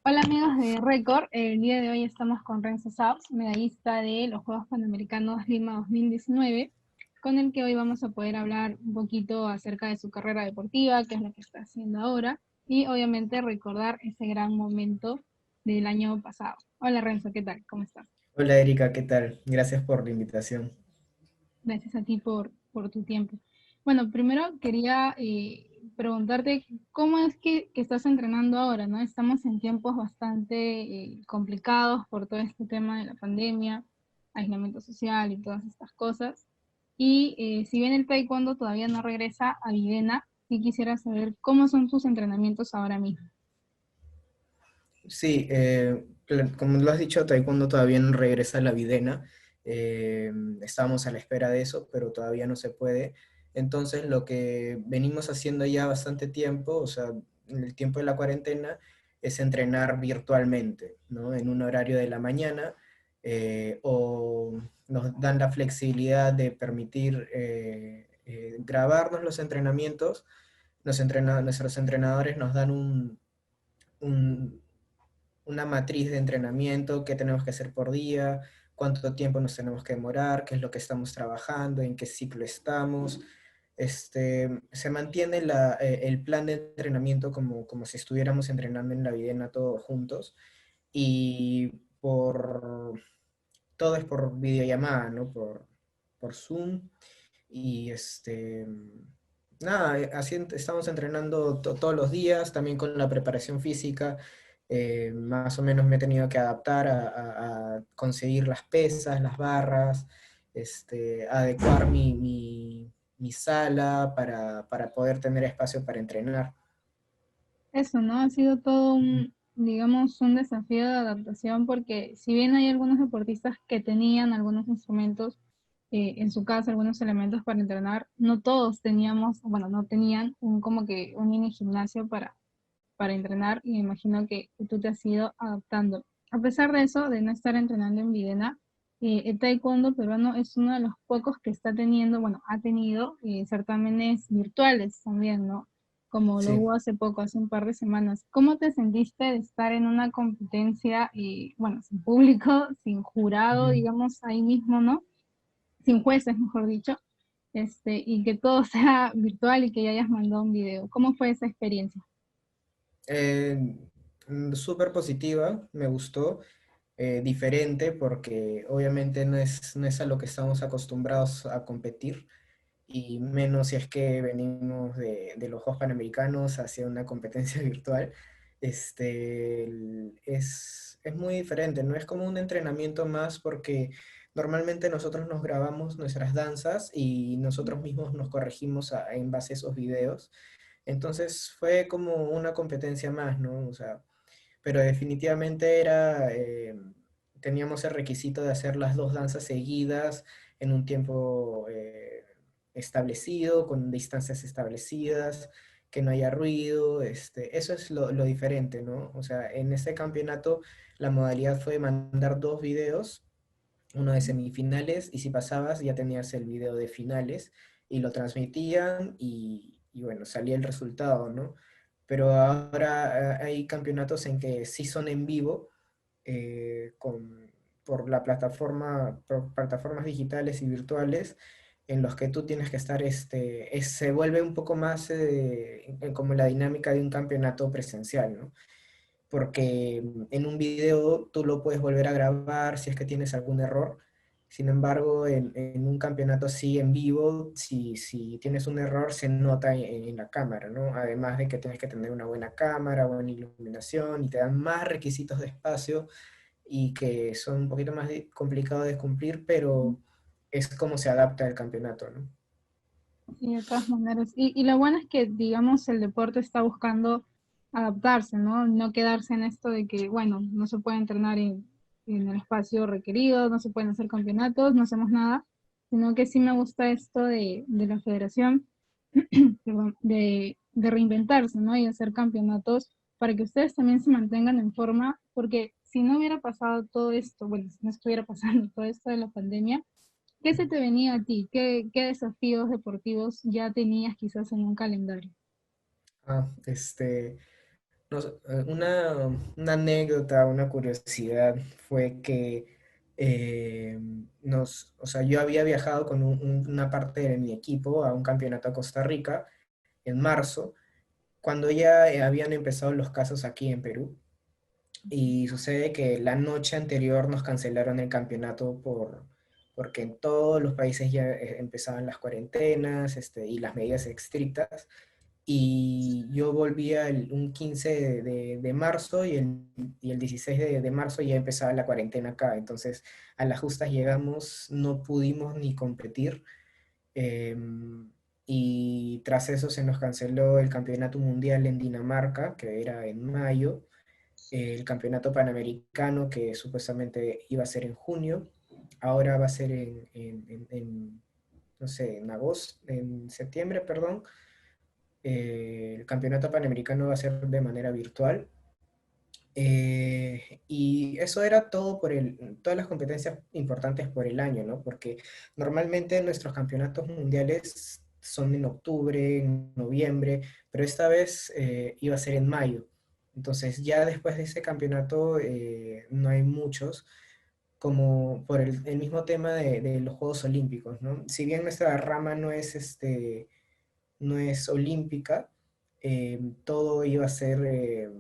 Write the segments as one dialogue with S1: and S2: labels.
S1: Hola amigos de Record, el día de hoy estamos con Renzo Saus, medallista de los Juegos Panamericanos Lima 2019, con el que hoy vamos a poder hablar un poquito acerca de su carrera deportiva, qué es lo que está haciendo ahora, y obviamente recordar ese gran momento del año pasado. Hola Renzo, ¿qué tal? ¿Cómo estás?
S2: Hola Erika, ¿qué tal? Gracias por la invitación.
S1: Gracias a ti por tu tiempo. Bueno, primero quería preguntarte cómo es que estás entrenando ahora, ¿no? Estamos en tiempos bastante complicados por todo este tema de la pandemia, aislamiento social y todas estas cosas. Y si bien el taekwondo todavía no regresa a Videna, sí quisiera saber cómo son tus entrenamientos ahora mismo.
S2: Sí, como lo has dicho, Taekwondo todavía no regresa a la Videna. Estamos a la espera de eso, pero todavía no se puede. Entonces, lo que venimos haciendo ya bastante tiempo, o sea, en el tiempo de la cuarentena, es entrenar virtualmente, ¿no? En un horario de la mañana, o nos dan la flexibilidad de permitir grabarnos los entrenamientos. Nuestros entrenadores nos dan un- una matriz de entrenamiento, qué tenemos que hacer por día, cuánto tiempo nos tenemos que demorar, qué es lo que estamos trabajando, en qué ciclo estamos. Se mantiene el plan de entrenamiento como si estuviéramos entrenando en la Videna todos juntos y todo es por videollamada, ¿no? Por Zoom y nada, así estamos entrenando todos los días, también con la preparación física. Más o menos me he tenido que adaptar a conseguir las pesas, las barras, adecuar mi sala para poder tener espacio para entrenar.
S1: Eso, ¿no? Ha sido todo un, digamos, un desafío de adaptación porque si bien hay algunos deportistas que tenían algunos instrumentos en su casa, algunos elementos para entrenar, no todos teníamos, bueno, no tenían un como que un mini gimnasio para entrenar y me imagino que tú te has ido adaptando. A pesar de eso, de no estar entrenando en Videna, el taekwondo peruano es uno de los pocos que está teniendo, bueno, ha tenido certámenes virtuales también, ¿no? Como lo
S2: Sí.
S1: hubo hace poco, hace un par de semanas. ¿Cómo te sentiste de estar en una competencia, bueno, sin público, sin jurado,
S2: Ujú.
S1: digamos, ahí mismo, ¿no? Sin jueces, mejor dicho, y que todo sea virtual y que ya hayas mandado un video? ¿Cómo fue esa experiencia?
S2: Eh, Súper positiva, me gustó. Diferente porque obviamente no es a lo que estamos acostumbrados a competir y menos si es que venimos de los Juegos Panamericanos hacia una competencia virtual. Es muy diferente, no es como un entrenamiento más porque normalmente nosotros nos grabamos nuestras danzas y nosotros mismos nos corregimos en base a esos videos. Entonces fue como una competencia más, ¿no? O sea, pero definitivamente teníamos el requisito de hacer las dos danzas seguidas en un tiempo establecido, con distancias establecidas, que no haya ruido, eso es lo diferente, ¿no? O sea, en este campeonato la modalidad fue mandar dos videos, uno de semifinales, y si pasabas ya tenías el video de finales, y lo transmitían, y bueno, salía el resultado, ¿no? Pero ahora hay campeonatos en que sí son en vivo, por por plataformas digitales y virtuales, en los que tú tienes que estar, se vuelve un poco más como la dinámica de un campeonato presencial, ¿no? Porque en un video tú lo puedes volver a grabar si es que tienes algún error. Sin embargo, en un campeonato así en vivo, si tienes un error, se nota en la cámara, ¿no? Además de que tienes que tener una buena cámara, buena iluminación, y te dan más requisitos de espacio y que son un poquito más complicados de cumplir, pero es como se adapta el campeonato, ¿no?
S1: Sí, de todas maneras. Y lo bueno es que, digamos, el deporte está buscando adaptarse, ¿no? No quedarse en esto de que, bueno, no se puede entrenar en el espacio requerido, no se pueden hacer campeonatos, no hacemos nada, sino que sí me gusta esto de la federación, perdón, de reinventarse, ¿no? Y hacer campeonatos para que ustedes también se mantengan en forma, porque si no hubiera pasado todo esto, bueno, si no estuviera pasando todo esto de la pandemia, ¿qué se te venía a ti? ¿Qué desafíos deportivos ya tenías quizás en un calendario?
S2: Ah, una anécdota, una curiosidad fue que o sea, yo había viajado con una parte de mi equipo a un campeonato a Costa Rica en marzo, cuando ya habían empezado los casos aquí en Perú. Y sucede que la noche anterior nos cancelaron el campeonato porque en todos los países ya empezaban las cuarentenas, y las medidas estrictas. Y yo volvía un 15 de marzo y el 16 de marzo ya empezaba la cuarentena acá. Entonces, a las justas llegamos, no pudimos ni competir. Y tras eso se nos canceló el campeonato mundial en Dinamarca, que era en mayo, el campeonato panamericano, que supuestamente iba a ser en junio, ahora va a ser no sé, en septiembre, perdón. El campeonato panamericano va a ser de manera virtual. Y eso era todo todas las competencias importantes por el año, ¿no? Porque normalmente nuestros campeonatos mundiales son en octubre, en noviembre, pero esta vez iba a ser en mayo. Entonces ya después de ese campeonato no hay muchos, como por el mismo tema de los Juegos Olímpicos, ¿no? Si bien nuestra rama no es olímpica, todo iba a ser,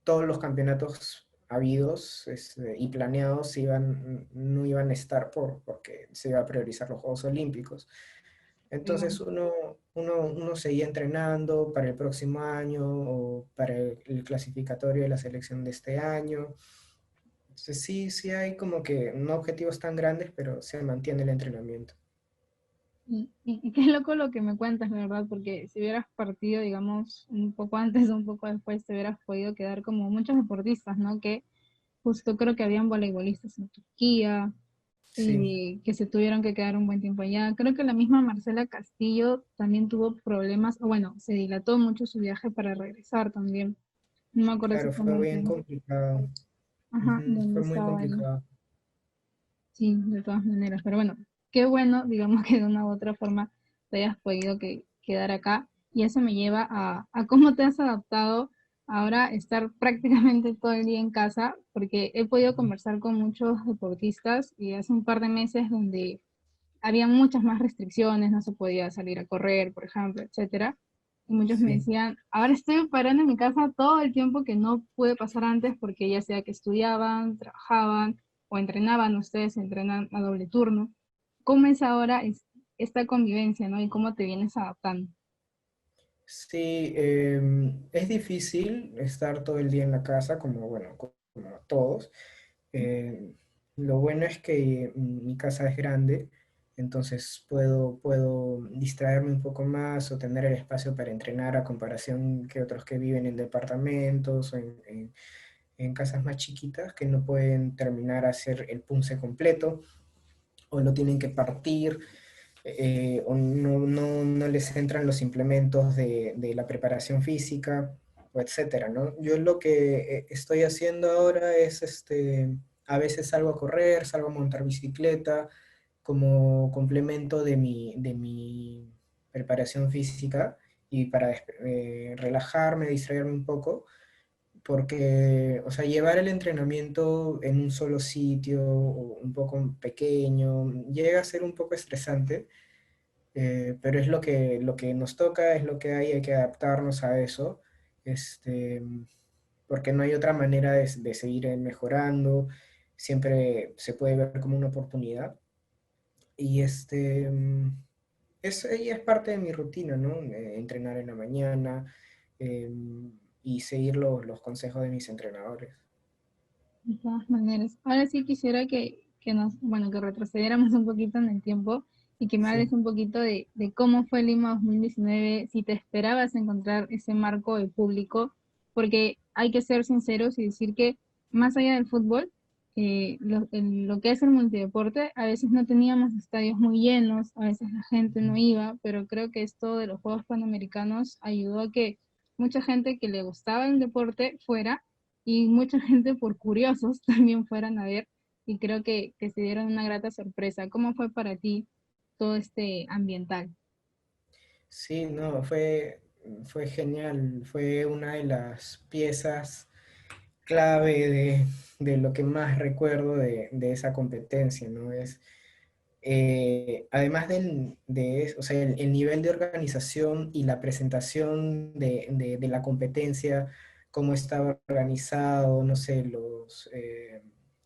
S2: todos los campeonatos habidos y planeados no iban a estar porque se iba a priorizar los Juegos Olímpicos.
S1: Claro.
S2: Entonces uno seguía entrenando para el próximo año o para el clasificatorio de la selección de este año. Entonces sí, sí hay como que no objetivos tan grandes, pero se mantiene el entrenamiento.
S1: Y qué loco lo que me cuentas, la verdad, porque si hubieras partido, digamos, un poco antes o un poco después, te hubieras podido quedar como muchos deportistas, ¿no? Que justo creo que habían voleibolistas en Turquía
S2: Sí,
S1: y que se tuvieron que quedar un buen tiempo allá. Creo que la misma Marcela Castillo también tuvo problemas, o bueno, se dilató mucho su viaje para regresar también. No me acuerdo
S2: claro, fue bien
S1: exactamente,
S2: complicado.
S1: ajá,
S2: Ujú,
S1: dónde
S2: fue muy
S1: estaba él.
S2: complicado.
S1: Sí, de todas maneras. Pero bueno, qué bueno, digamos que de una u otra forma te hayas podido quedar acá. Y eso me lleva a cómo te has adaptado ahora a estar prácticamente todo el día en casa, porque he podido conversar con muchos deportistas y hace un par de meses donde había muchas más restricciones, no se podía salir a correr, por ejemplo, etcétera. Y muchos me
S2: Sí,
S1: decían, ahora estoy parando en mi casa todo el tiempo que no pude pasar antes porque ya sea que estudiaban, trabajaban o entrenaban, ustedes entrenan a doble turno. ¿Cómo es ahora esta convivencia, ¿no? Y cómo te vienes adaptando.
S2: sí, es difícil estar todo el día en la casa, como, bueno, como todos. Eh, lo bueno es que mi casa es grande, entonces puedo distraerme un poco más o tener el espacio para entrenar a comparación que otros que viven en departamentos o en casas más chiquitas que no pueden terminar a hacer el punce completo o lo tienen que partir, o no les entran los implementos de la preparación física, o etcétera, ¿no? Yo lo que estoy haciendo ahora es, a veces salgo a correr, salgo a montar bicicleta, como complemento de mi preparación física y para relajarme, distraerme un poco, porque, o sea, llevar el entrenamiento en un solo sitio, o un poco pequeño, llega a ser un poco estresante, pero es lo que nos toca, es lo que hay que adaptarnos a eso, este, porque no hay otra manera de seguir mejorando, siempre se puede ver como una oportunidad. Y es parte de mi rutina, ¿no? Entrenar en la mañana, y seguir los consejos de mis entrenadores.
S1: De todas maneras. Ahora sí quisiera bueno, que retrocediéramos un poquito en el tiempo y que me
S2: Sí.
S1: hables un poquito de cómo fue Lima 2019, si te esperabas encontrar ese marco de público, porque hay que ser sinceros y decir que más allá del fútbol, lo que es el multideporte, a veces no teníamos estadios muy llenos, a veces la gente no iba, pero creo que esto de los Juegos Panamericanos ayudó a que mucha gente que le gustaba el deporte fuera y mucha gente por curiosos también fueran a ver y creo que se dieron una grata sorpresa. ¿Cómo fue para ti todo este ambiental?
S2: Sí, no, fue. fue genial, fue una de las piezas clave de lo que más recuerdo de esa competencia, ¿no? Es, además o sea, el nivel de organización y la presentación de la competencia, cómo estaba organizado, no sé,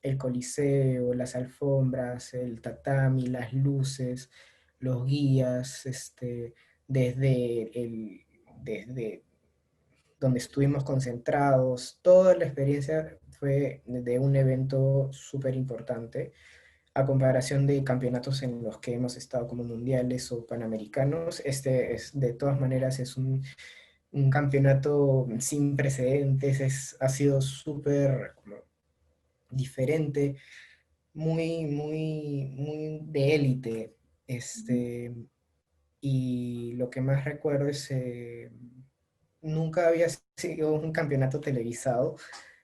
S2: el coliseo, las alfombras, el tatami, las luces, los guías, desde donde estuvimos concentrados, toda la experiencia fue de un evento súper importante a comparación de campeonatos en los que hemos estado como mundiales o panamericanos. Este es, de todas maneras, es un campeonato sin precedentes, ha sido súper como diferente, muy de élite. Y lo que más recuerdo es, nunca había sido un campeonato televisado.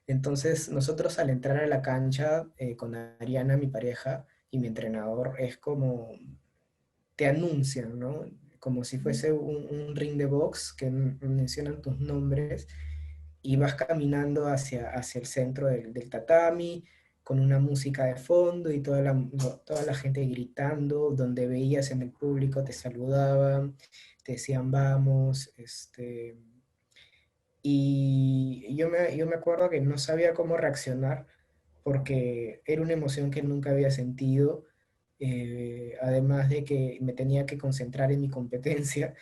S2: Entonces, nosotros al entrar a la cancha con Ariana, mi pareja, y mi entrenador, es como te anuncian, ¿no? Como si fuese un ring de box que mencionan tus nombres y vas caminando hacia el centro del tatami con una música de fondo y toda la gente gritando, donde veías en el público, te saludaban, te decían vamos, y yo me acuerdo que no sabía cómo reaccionar porque era una emoción que nunca había sentido, además de que me tenía que concentrar en mi competencia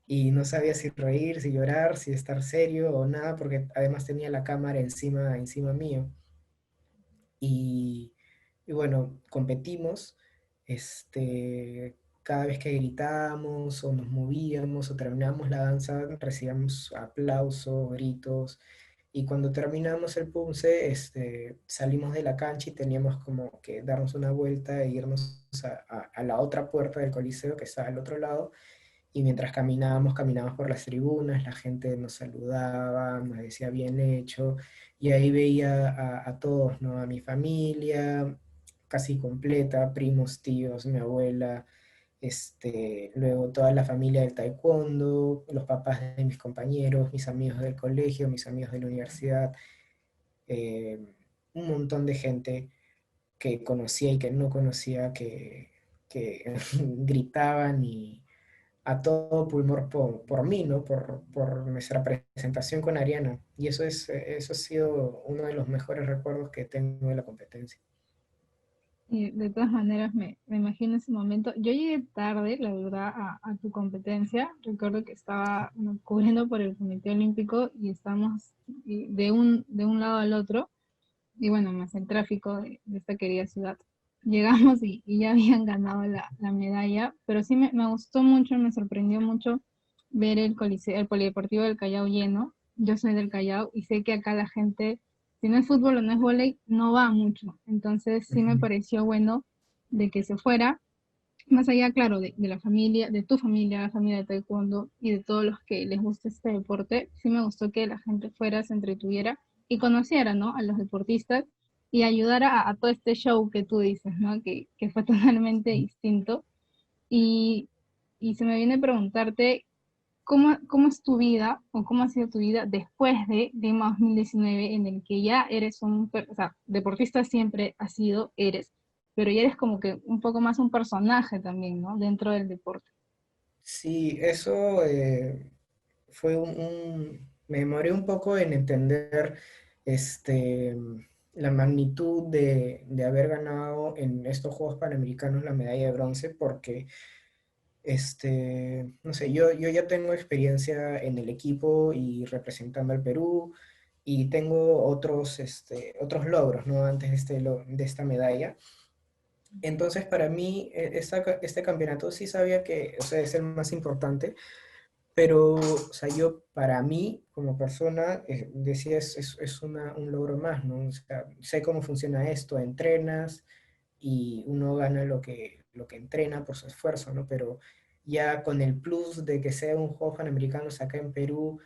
S2: y no sabía si reír, si llorar, si estar serio o nada, porque además tenía la cámara encima mío. Y, y bueno, competimos, cada vez que gritábamos o nos movíamos o terminábamos la danza, recibíamos aplausos, gritos. Y cuando terminamos el punce, salimos de la cancha y teníamos como que darnos una vuelta e irnos a la otra puerta del coliseo que está al otro lado, y mientras caminábamos por las tribunas, la gente nos saludaba, nos decía bien hecho, y ahí veía a todos, ¿no? A mi familia casi completa, primos, tíos, mi abuela, luego toda la familia del taekwondo, los papás de mis compañeros, mis amigos del colegio, mis amigos de la universidad, eh, un montón de gente que conocía y que no conocía, que gritaban y a todo pulmón por mí, ¿no? Por nuestra presentación con Ariana. Y eso ha sido uno de los mejores recuerdos que tengo de la competencia.
S1: Y de todas maneras, me imagino ese momento. Yo llegué tarde, la verdad, a tu competencia. Recuerdo que estaba, bueno, cubriendo por el Comité Olímpico y estábamos de un lado al otro. Y bueno, más el tráfico de esta querida ciudad. Llegamos y ya habían ganado la medalla, pero sí me gustó mucho, me sorprendió mucho ver el coliseo, el polideportivo del Callao lleno. Yo soy del Callao y sé que acá la gente, si no es fútbol o no es vóley, no va mucho. Entonces sí me
S2: Ujú.
S1: pareció bueno de que se fuera, más allá, claro, de la familia, de tu familia, la familia de taekwondo y de todos los que les gusta este deporte. Sí me gustó que la gente fuera, se entretuviera y conociera, ¿no? A los deportistas y ayudara a todo este show que tú dices, ¿no? Que fue totalmente distinto. Y, y se me viene a preguntarte, ¿cómo es tu vida o cómo ha sido tu vida después de Lima 2019 en el que ya eres o sea, deportista siempre has sido, eres, pero ya eres como que un poco más un personaje también, ¿no? Dentro del deporte.
S2: Sí, eso fue me demoré un poco en entender este, la magnitud de haber ganado en estos Juegos Panamericanos la medalla de bronce, porque no sé, yo ya tengo experiencia en el equipo y representando al Perú, y tengo otros logros, ¿no? Antes de esta medalla. Entonces, para mí, este campeonato sí sabía que, o sea, es el más importante, pero, o sea, yo, para mí, como persona, decía, es un logro más, ¿no? O sea, sé cómo funciona esto, entrenas y uno gana lo que entrena por su esfuerzo, ¿no? Pero ya con el plus de que sea un juego Panamericanos acá en Perú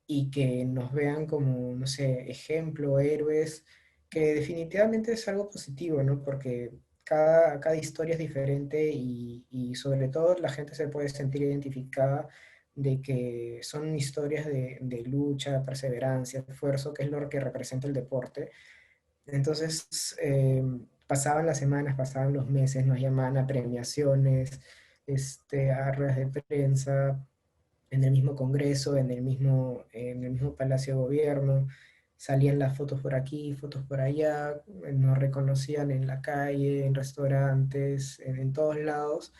S2: y que nos vean como, no sé, ejemplo, héroes, que definitivamente es algo positivo, ¿no? Porque cada historia es diferente y sobre todo la gente se puede sentir identificada de que son historias de lucha, perseverancia, esfuerzo, que es lo que representa el deporte. Entonces, pasaban las semanas, pasaban los meses, nos llamaban a premiaciones, a ruedas de prensa, en el mismo Congreso, en el mismo Palacio de Gobierno, salían las fotos por aquí, fotos por allá, nos reconocían en la calle, en restaurantes, en todos lados,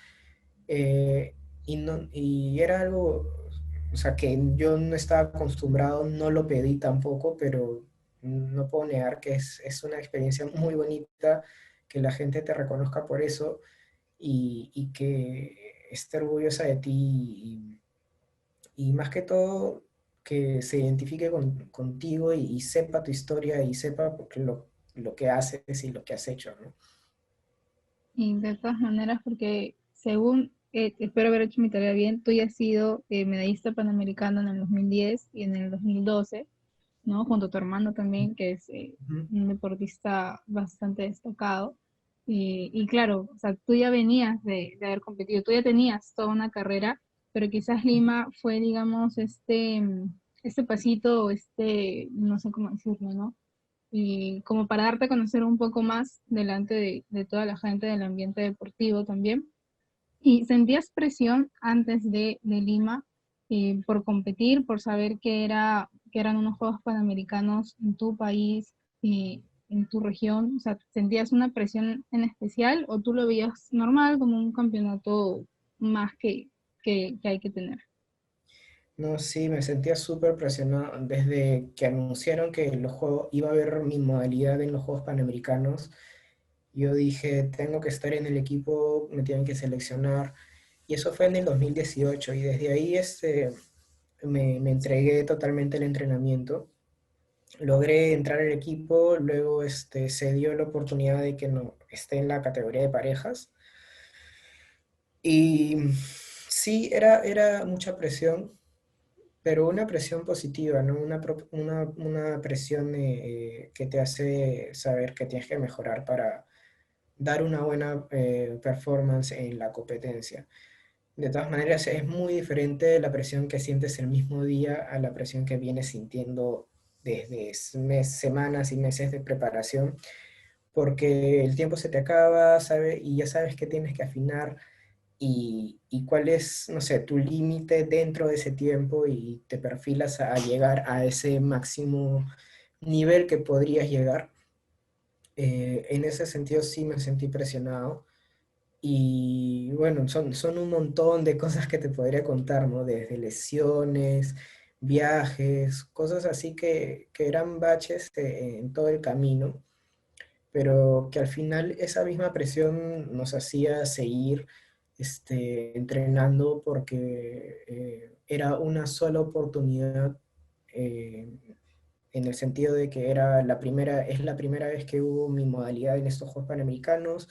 S2: y era algo, o sea, que yo no estaba acostumbrado, no lo pedí tampoco, pero no puedo negar que es una experiencia muy bonita, que la gente te reconozca por eso y que esté orgullosa de ti y más que todo que se identifique contigo y sepa tu historia y sepa lo que haces y lo que has hecho, ¿no?
S1: Y de todas maneras, porque según, espero haber hecho mi tarea bien, tú ya has sido medallista panamericano en el 2010 y en el 2012, ¿no? Junto a tu hermano también, que es
S2: Ujú.
S1: un deportista bastante destacado. Y claro, o sea, tú ya venías de haber competido, tú ya tenías toda una carrera, pero quizás Lima fue, digamos, este pasito, o no sé cómo decirlo, ¿no? Y como para darte a conocer un poco más delante de toda la gente del ambiente deportivo también. ¿Y sentías presión antes de Lima por competir, por saber que eran unos Juegos Panamericanos en tu país, en tu región? O sea, ¿sentías una presión en especial o tú lo veías normal como un campeonato más que hay que tener?
S2: No, sí, me sentía súper presionado desde que anunciaron que los juegos, iba a haber mi modalidad en los Juegos Panamericanos. Yo dije, tengo que estar en el equipo, me tienen que seleccionar. Y eso fue en el 2018 y desde ahí me entregué totalmente al entrenamiento. Logré entrar al equipo, luego se dio la oportunidad de que no esté en la categoría de parejas. Y sí, era mucha presión, pero una presión positiva, ¿no? Una presión que te hace saber que tienes que mejorar para dar una buena performance en la competencia. De todas maneras, es muy diferente la presión que sientes el mismo día a la presión que vienes sintiendo desde semanas y meses de preparación, porque el tiempo se te acaba, ¿sabe? Y ya sabes que tienes que afinar y cuál es, no sé, tu límite dentro de ese tiempo y te perfilas a llegar a ese máximo nivel que podrías llegar. En ese sentido sí me sentí presionado y bueno, son un montón de cosas que te podría contar, ¿no? Desde lesiones, viajes, cosas así que eran baches en todo el camino, pero que al final esa misma presión nos hacía seguir entrenando porque era una sola oportunidad, eh, en el sentido de que es la primera vez que hubo mi modalidad en estos Juegos Panamericanos.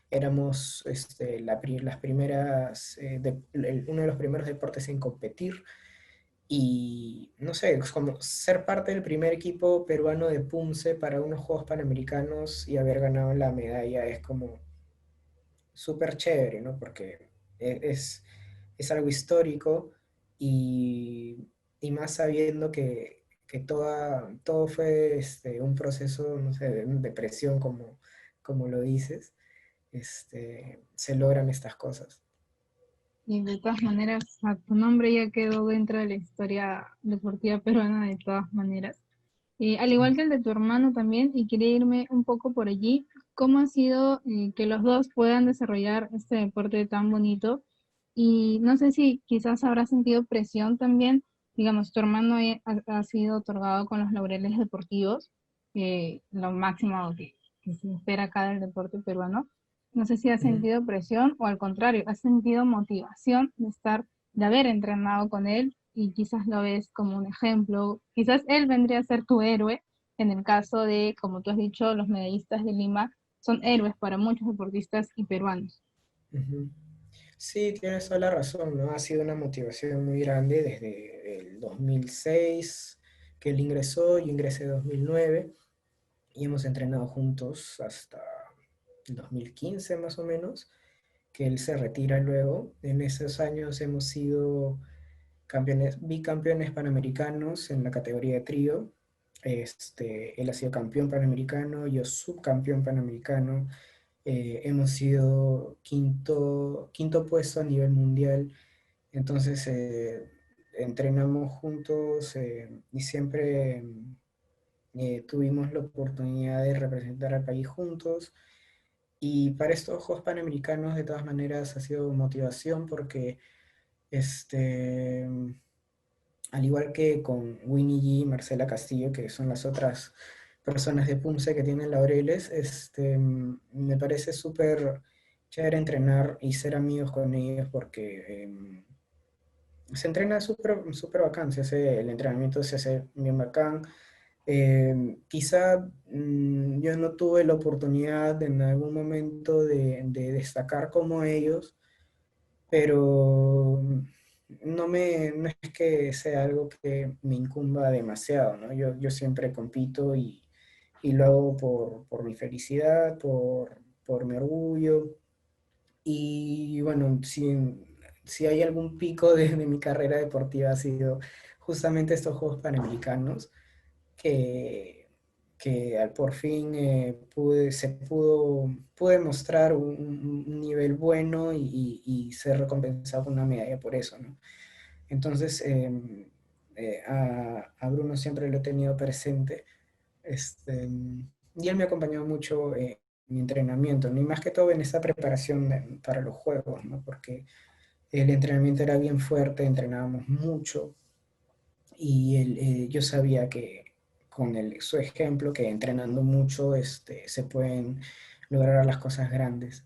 S2: Éramos las primeras, uno de los primeros deportes en competir. Y no sé, es como ser parte del primer equipo peruano de Punce para unos Juegos Panamericanos y haber ganado la medalla es como súper chévere, ¿no? Porque es algo histórico y, y más sabiendo que todo fue un proceso, no sé, de presión, como lo dices, se logran estas cosas.
S1: Y de todas maneras, a tu nombre ya quedó dentro de la historia deportiva peruana de todas maneras. Al igual que el de tu hermano también, y quería irme un poco por allí, ¿cómo ha sido que los dos puedan desarrollar este deporte tan bonito? Y no sé si quizás habrá sentido presión también, digamos, tu hermano ha sido otorgado con los laureles deportivos, lo máximo que se espera acá del deporte peruano. No sé si has
S2: Ujú.
S1: sentido presión o al contrario, has sentido motivación de haber entrenado con él y quizás lo ves como un ejemplo. Quizás él vendría a ser tu héroe en el caso de, como tú has dicho, los medallistas de Lima son héroes para muchos deportistas y peruanos.
S2: Ujú. Sí, tienes toda la razón, ¿no? Ha sido una motivación muy grande desde el 2006 que él ingresó, yo ingresé en 2009 y hemos entrenado juntos hasta el 2015 más o menos, que él se retira luego. En esos años hemos sido bicampeones panamericanos en la categoría de trío. Él ha sido campeón panamericano, yo subcampeón panamericano. Hemos sido quinto puesto a nivel mundial. Entonces, entrenamos juntos y siempre tuvimos la oportunidad de representar al país juntos. Y para estos Juegos Panamericanos, de todas maneras, ha sido motivación porque, este, al igual que con Winnie G y Marcela Castillo, que son las otras personas de Punce que tienen laureles, me parece súper chévere entrenar y ser amigos con ellos porque se entrena súper súper bacán, el entrenamiento se hace bien bacán. Quizá yo no tuve la oportunidad en algún momento de destacar como ellos, pero no es que sea algo que me incumba demasiado, ¿no? Yo siempre compito y lo hago por mi felicidad, por mi orgullo. Y bueno, si hay algún pico de mi carrera deportiva ha sido justamente estos Juegos Panamericanos que, que al por fin pude mostrar un nivel bueno y ser recompensado con una medalla por eso, ¿no? Entonces, a Bruno siempre lo he tenido presente, y él me acompañó mucho en mi entrenamiento, ¿no? Y más que todo en esa preparación para los juegos, ¿no? Porque el entrenamiento era bien fuerte, entrenábamos mucho, y yo sabía que con su ejemplo, que entrenando mucho se pueden lograr las cosas grandes.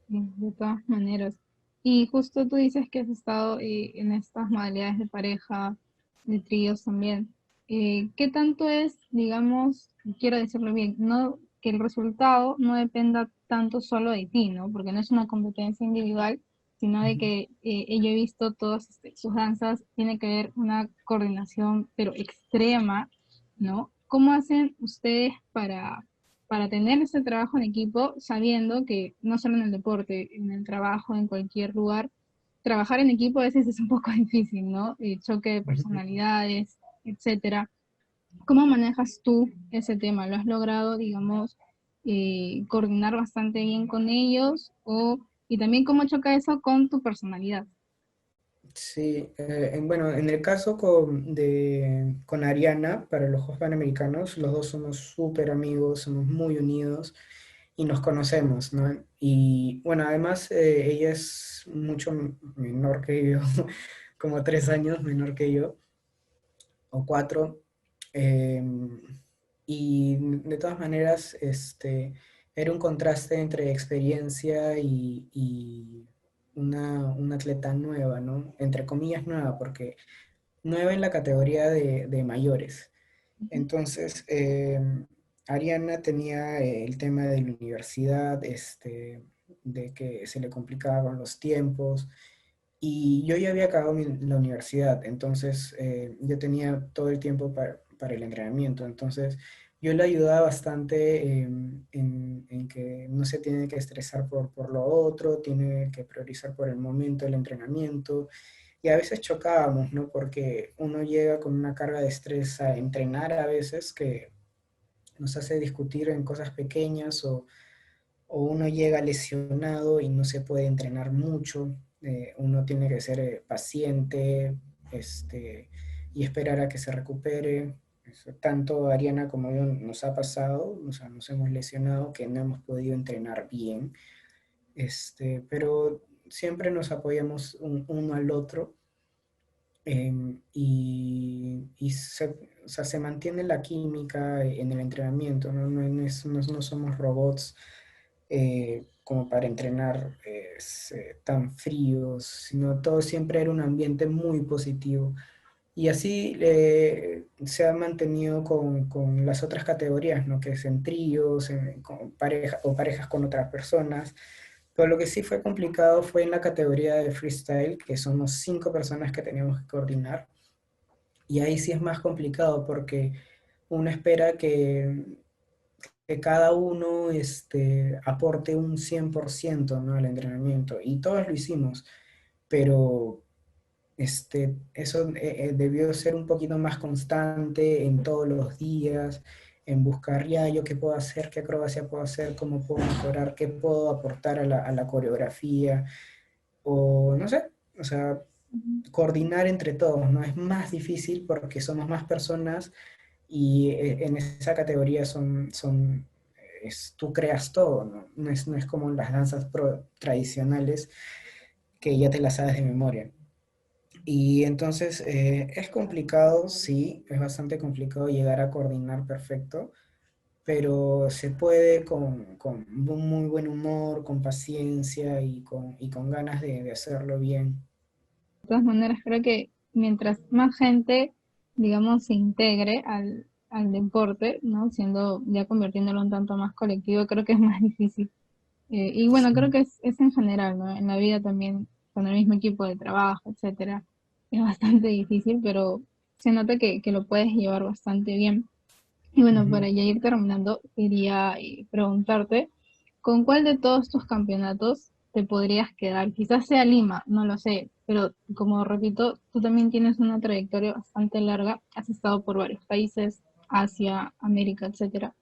S1: De todas maneras. Y justo tú dices que has estado en estas modalidades de pareja, de tríos también. ¿Qué tanto es, digamos, quiero decirlo bien, no que el resultado no dependa tanto solo de ti, ¿no? Porque no es una competencia individual, sino de
S2: Ujú.
S1: que yo he visto todas sus danzas, tiene que haber una coordinación, pero extrema, ¿no? ¿Cómo hacen ustedes para tener ese trabajo en equipo, sabiendo que no solo en el deporte, en el trabajo, en cualquier lugar, trabajar en equipo a veces es un poco difícil, ¿no? El choque de
S2: Ujú.
S1: personalidades, etcétera. ¿Cómo manejas tú ese tema? ¿Lo has logrado, digamos, coordinar bastante bien con ellos? Y también cómo choca eso con tu personalidad.
S2: Sí, bueno, en el caso con Ariana, para los Juegos Panamericanos, los dos somos súper amigos, somos muy unidos y nos conocemos, ¿no? Y bueno, además ella es mucho menor que yo, como 3 años menor que yo, o 4. eh, y de todas maneras, era un contraste entre experiencia y una atleta nueva, ¿no? Entre comillas nueva, porque nueva en la categoría de mayores. Entonces, Ariana tenía el tema de la universidad, de que se le complicaba con los tiempos, y yo ya había acabado la universidad, entonces yo tenía todo el tiempo para el entrenamiento. Entonces yo le ayudaba bastante en que no se tiene que estresar por lo otro, tiene que priorizar por el momento el entrenamiento. Y a veces chocábamos, ¿no? Porque uno llega con una carga de estrés a entrenar a veces que nos hace discutir en cosas pequeñas, o uno llega lesionado y no se puede entrenar mucho. Uno tiene que ser paciente, este, y esperar a que se recupere. Tanto Ariana como yo nos ha pasado, o sea, nos hemos lesionado que no hemos podido entrenar bien, pero siempre nos apoyamos uno al otro, o sea, se mantiene la química en el entrenamiento, ¿no? No somos robots como para entrenar tan fríos, sino todo siempre era un ambiente muy positivo. Y así se ha mantenido con las otras categorías, ¿no? Que es en tríos, con pareja, o parejas con otras personas. Pero lo que sí fue complicado fue en la categoría de freestyle, que somos 5 personas que teníamos que coordinar. Y ahí sí es más complicado porque uno espera que cada uno aporte un 100%, ¿no? Al entrenamiento. Y todos lo hicimos, pero eso debió ser un poquito más constante en todos los días, en buscar ya yo qué puedo hacer, qué acrobacia puedo hacer, cómo puedo mejorar, qué puedo aportar a la coreografía, o no sé, o sea,
S1: Ujú.
S2: coordinar entre todos, ¿no? Es más difícil porque somos más personas y en esa categoría tú creas todo, ¿no? No es como las danzas tradicionales que ya te las sabes de memoria. Y entonces es complicado, sí, es bastante complicado llegar a coordinar perfecto, pero se puede con un muy buen humor, con paciencia y con ganas de hacerlo bien.
S1: De todas maneras, creo que mientras más gente, digamos, se integre al deporte, ¿no? Siendo, ya convirtiéndolo un tanto más colectivo, creo que es más difícil. Y bueno, creo
S2: Sí.
S1: que es en general, ¿no? En la vida también, con el mismo equipo de trabajo, etcétera, es bastante difícil, pero se nota que lo puedes llevar bastante bien. Y bueno,
S2: Ujú.
S1: para ya ir terminando, quería preguntarte, ¿con cuál de todos tus campeonatos te podrías quedar? Quizás sea Lima, no lo sé, pero como repito, tú también tienes una trayectoria bastante larga, has estado por varios países, Asia, América, etcétera.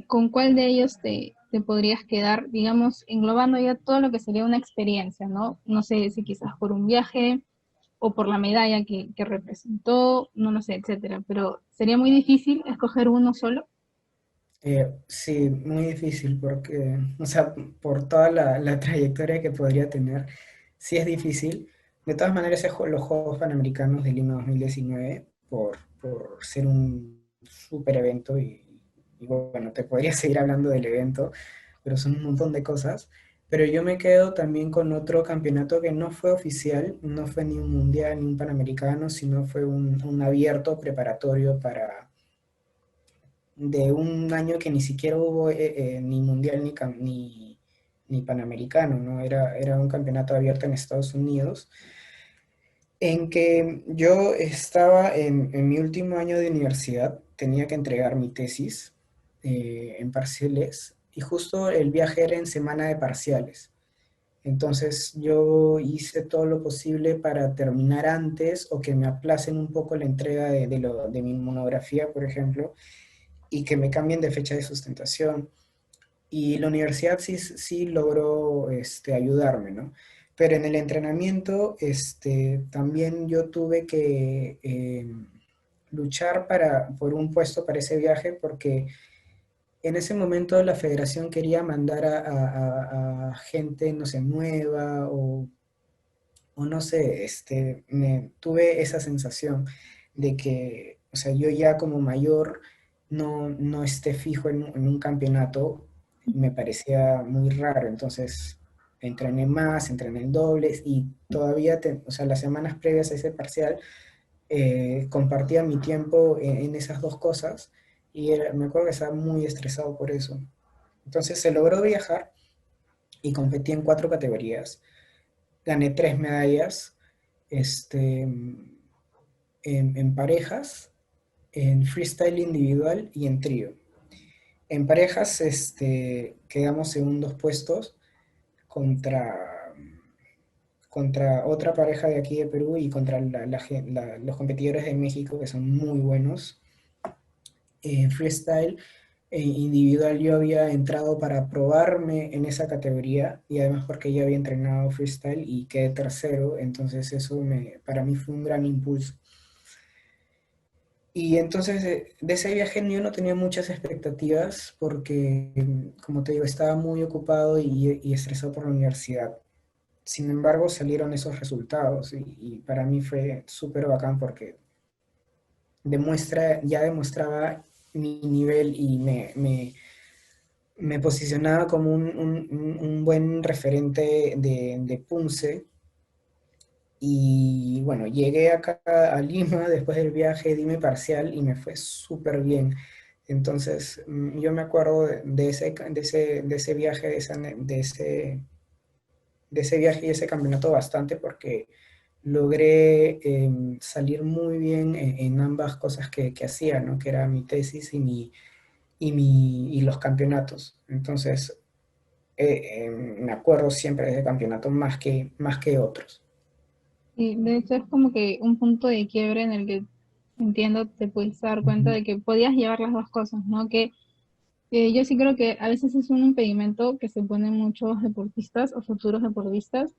S1: ¿Con cuál de ellos te podrías quedar, digamos, englobando ya todo lo que sería una experiencia, ¿no? No sé si quizás por un viaje o por la medalla que representó, no lo sé, etcétera, pero sería muy difícil escoger uno solo.
S2: Sí, muy difícil porque, o sea, por toda la trayectoria que podría tener, sí es difícil. De todas maneras, los Juegos Panamericanos de Lima 2019, por ser un super evento y bueno, te podría seguir hablando del evento, pero son un montón de cosas. Pero yo me quedo también con otro campeonato que no fue oficial, no fue ni un mundial ni un panamericano, sino fue un abierto preparatorio de un año que ni siquiera hubo ni mundial ni panamericano, ¿no? Era un campeonato abierto en Estados Unidos, en que yo estaba en mi último año de universidad, tenía que entregar mi tesis en parciales, y justo el viaje era en semana de parciales. Entonces yo hice todo lo posible para terminar antes o que me aplacen un poco la entrega de mi monografía, por ejemplo, y que me cambien de fecha de sustentación. Y la universidad sí logró ayudarme, ¿no? Pero en el entrenamiento también yo tuve que luchar por un puesto para ese viaje porque en ese momento la federación quería mandar a gente, no sé, nueva o no sé, tuve esa sensación de que, o sea, yo ya como mayor no esté fijo en un campeonato, me parecía muy raro, entonces entrené el doble y todavía, o sea, las semanas previas a ese parcial, compartía mi tiempo en esas dos cosas y me acuerdo que estaba muy estresado por eso. Entonces se logró viajar y competí en 4 categorías. Gané 3 medallas, este, en parejas, en freestyle individual y en trío. En parejas quedamos segundos puestos contra, contra otra pareja de aquí de Perú y contra los competidores de México que son muy buenos. En freestyle individual yo había entrado para probarme en esa categoría y además porque yo había entrenado freestyle y quedé tercero, entonces eso para mí fue un gran impulso. Y entonces de ese viaje yo no tenía muchas expectativas porque, como te digo, estaba muy ocupado y estresado por la universidad. Sin embargo, salieron esos resultados y para mí fue súper bacán porque ya demostraba mi nivel y me posicionaba como un buen referente de Punce. Y bueno, llegué acá a Lima después del viaje, di mi parcial y me fue súper bien. Entonces, yo me acuerdo de ese viaje, de ese viaje y ese campeonato bastante porque logré salir muy bien en ambas cosas que hacía, ¿no? Que era mi tesis y los campeonatos. Entonces, me acuerdo siempre de ese campeonato más que otros.
S1: Y de hecho es como que un punto de quiebre en el que entiendo te pudiste dar cuenta
S2: Ujú.
S1: de que podías llevar las dos cosas, ¿no? Que yo sí creo que a veces es un impedimento que se ponen muchos deportistas o futuros deportistas,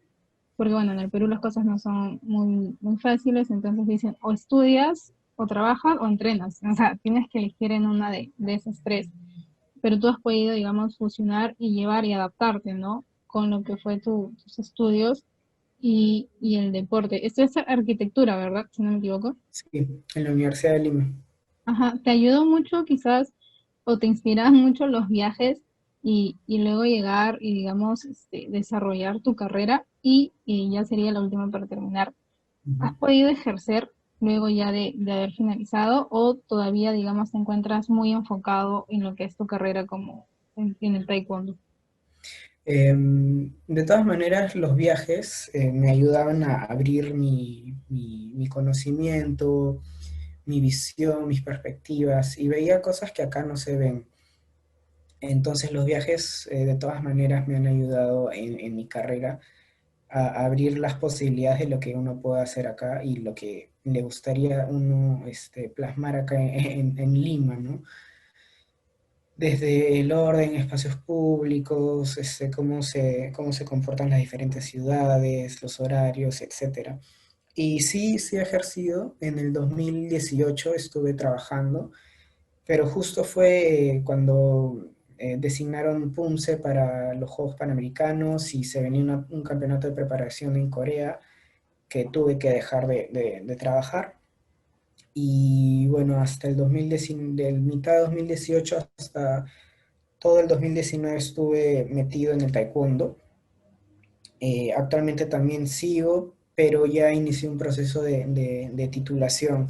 S1: porque bueno, en el Perú las cosas no son muy fáciles, entonces dicen o estudias o trabajas o entrenas, o sea, tienes que elegir en una de esas tres, pero tú has podido, digamos, fusionar y llevar y adaptarte, ¿no? Con lo que fue tus estudios y el deporte. Esto es arquitectura, ¿verdad? Si no me equivoco.
S2: Sí, en la Universidad de Lima.
S1: Ajá, ¿te ayudó mucho quizás o te inspiran mucho los viajes y luego llegar y digamos desarrollar tu carrera y ya sería la última para terminar? ¿Has
S2: Ujú.
S1: podido ejercer luego ya de haber finalizado o todavía digamos te encuentras muy enfocado en lo que es tu carrera como en el taekwondo?
S2: De todas maneras, los viajes me ayudaban a abrir mi conocimiento, mi visión, mis perspectivas, y veía cosas que acá no se ven. Entonces los viajes de todas maneras me han ayudado en mi carrera a abrir las posibilidades de lo que uno puede hacer acá y lo que le gustaría uno plasmar acá en Lima, ¿no? Desde el orden, espacios públicos, cómo se comportan las diferentes ciudades, los horarios, etcétera. Y sí, sí he ejercido. En el 2018 estuve trabajando, pero justo fue cuando designaron PUMSE para los Juegos Panamericanos y se venía un campeonato de preparación en Corea que tuve que dejar de trabajar. Y bueno, hasta el 2019, del mitad de 2018 hasta todo el 2019 estuve metido en el taekwondo. Actualmente también sigo, pero ya inicié un proceso de titulación.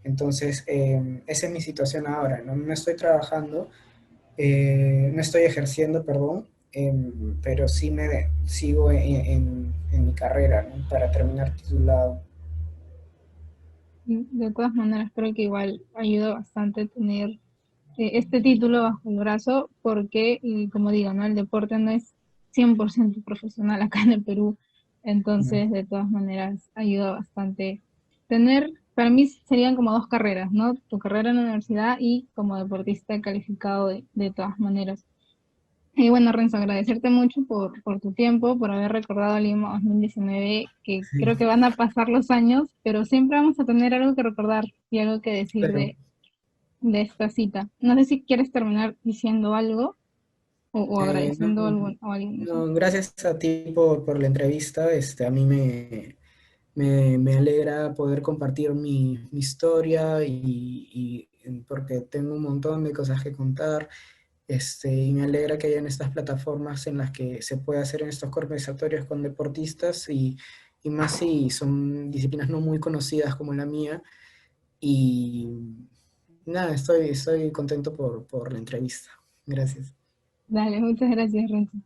S2: Entonces, esa es mi situación ahora, ¿no? No estoy trabajando, no estoy ejerciendo, perdón, pero sí me sigo en mi carrera, ¿no? Para terminar titulado.
S1: De todas maneras, creo que igual ayuda bastante tener este título bajo el brazo porque, y como digo, ¿no? El deporte no es 100% profesional acá en el Perú,
S2: ¿No?
S1: entonces de todas maneras ayuda bastante tener, para mí serían como dos carreras, ¿no? Tu carrera en la universidad y como deportista calificado de todas maneras. Y bueno, Renzo, agradecerte mucho por tu tiempo, por haber recordado Lima 2019, que creo que van a pasar los años, pero siempre vamos a tener algo que recordar y algo que decir
S2: Claro.
S1: de esta cita. No sé si quieres terminar diciendo algo o
S2: No,
S1: agradeciendo algo a alguien. No sé.
S2: no, gracias a ti por la entrevista. A mí me alegra poder compartir mi historia y porque tengo un montón de cosas que contar. Y me alegra que hayan estas plataformas en las que se puede hacer en estos conversatorios con deportistas y más si son disciplinas no muy conocidas como la mía. Y nada, estoy contento por la entrevista. Gracias.
S1: Dale, muchas gracias, Renzo.